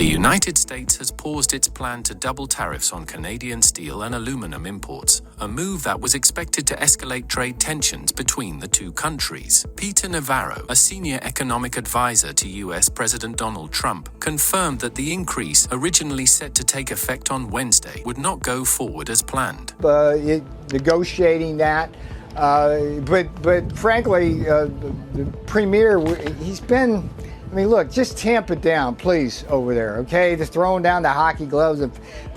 The United States has paused its plan to double tariffs on Canadian steel and aluminum imports, a move that was expected to escalate trade tensions between the two countries. Peter Navarro, a senior economic advisor to U.S. President Donald Trump, confirmed that the increase, originally set to take effect on Wednesday, would not go forward as planned. Negotiating that. But frankly, the premier, he's been, I mean, look, just tamp it down, please, over there, okay? Just throwing down the hockey gloves.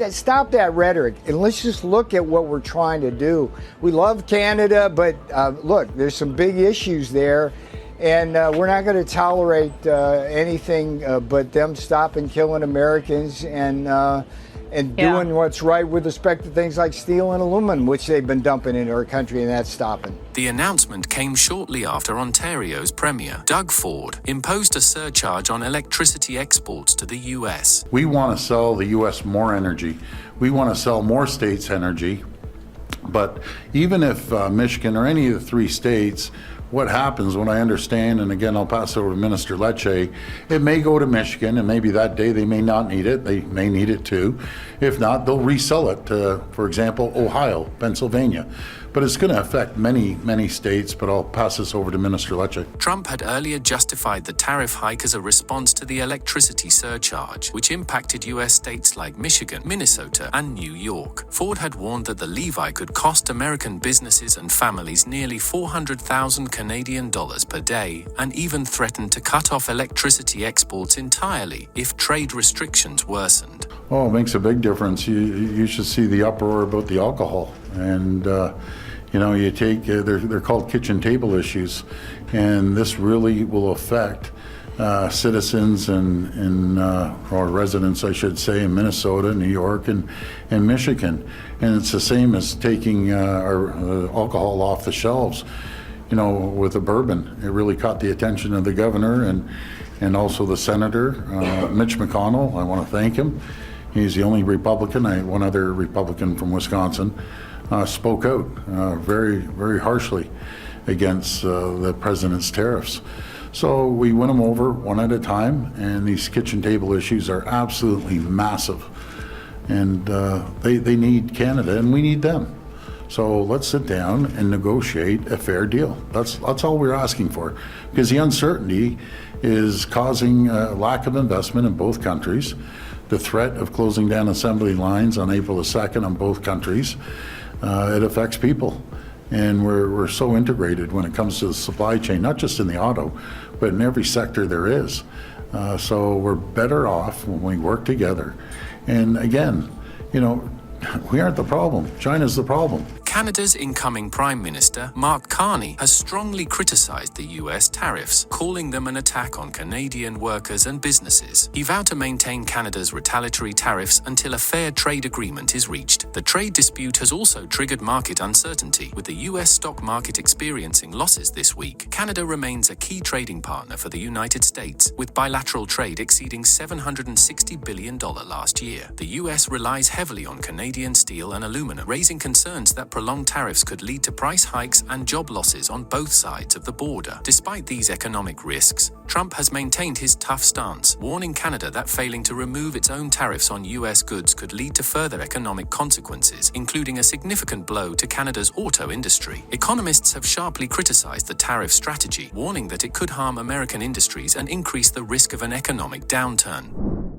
Stop that rhetoric, and let's just look at what we're trying to do. We love Canada, but look, there's some big issues there, and we're not going to tolerate anything but them stopping killing Americans and doing what's right with respect to things like steel and aluminum, which they've been dumping into our country, and that's stopping. The announcement came shortly after Ontario's Premier, Doug Ford, imposed a surcharge on electricity exports to the U.S. We want to sell the U.S. more energy. We want to sell more states energy. But even if Michigan or any of the three states, what happens when I understand, and again, I'll pass it over to Minister Lecce, it may go to Michigan, and maybe that day they may not need it. They may need it too. If not, they'll resell it to, for example, Ohio, Pennsylvania. But it's going to affect many, many states, but I'll pass this over to Minister Lecce. Trump had earlier justified the tariff hike as a response to the electricity surcharge, which impacted U.S. states like Michigan, Minnesota, and New York. Ford had warned that the levy could cost American businesses and families nearly $400,000 Canadian dollars per day, and even threatened to cut off electricity exports entirely if trade restrictions worsened. Oh, it makes a big difference. You should see the uproar about the alcohol. And, you take, they're called kitchen table issues, and this really will affect citizens or residents, I should say, in Minnesota, New York, and Michigan. And it's the same as taking our alcohol off the shelves. With the bourbon, it really caught the attention of the governor and also the senator, Mitch McConnell. I want to thank him. He's the only Republican. One other Republican from Wisconsin spoke out very, very harshly against the president's tariffs. So we win them over one at a time, and these kitchen table issues are absolutely massive. And they need Canada, and we need them. So let's sit down and negotiate a fair deal. That's all we're asking for, because the uncertainty is causing a lack of investment in both countries. The threat of closing down assembly lines on April the 2nd on both countries, it affects people. And we're so integrated when it comes to the supply chain, not just in the auto, but in every sector there is. So we're better off when we work together. And again, we aren't the problem. China's the problem. Canada's incoming Prime Minister, Mark Carney, has strongly criticized the U.S. tariffs, calling them an attack on Canadian workers and businesses. He vowed to maintain Canada's retaliatory tariffs until a fair trade agreement is reached. The trade dispute has also triggered market uncertainty, with the U.S. stock market experiencing losses this week. Canada remains a key trading partner for the United States, with bilateral trade exceeding $760 billion last year. The U.S. relies heavily on Canadian steel and aluminum, raising concerns that prolonged tariffs could lead to price hikes and job losses on both sides of the border. Despite these economic risks, Trump has maintained his tough stance, warning Canada that failing to remove its own tariffs on U.S. goods could lead to further economic consequences, including a significant blow to Canada's auto industry. Economists have sharply criticized the tariff strategy, warning that it could harm American industries and increase the risk of an economic downturn.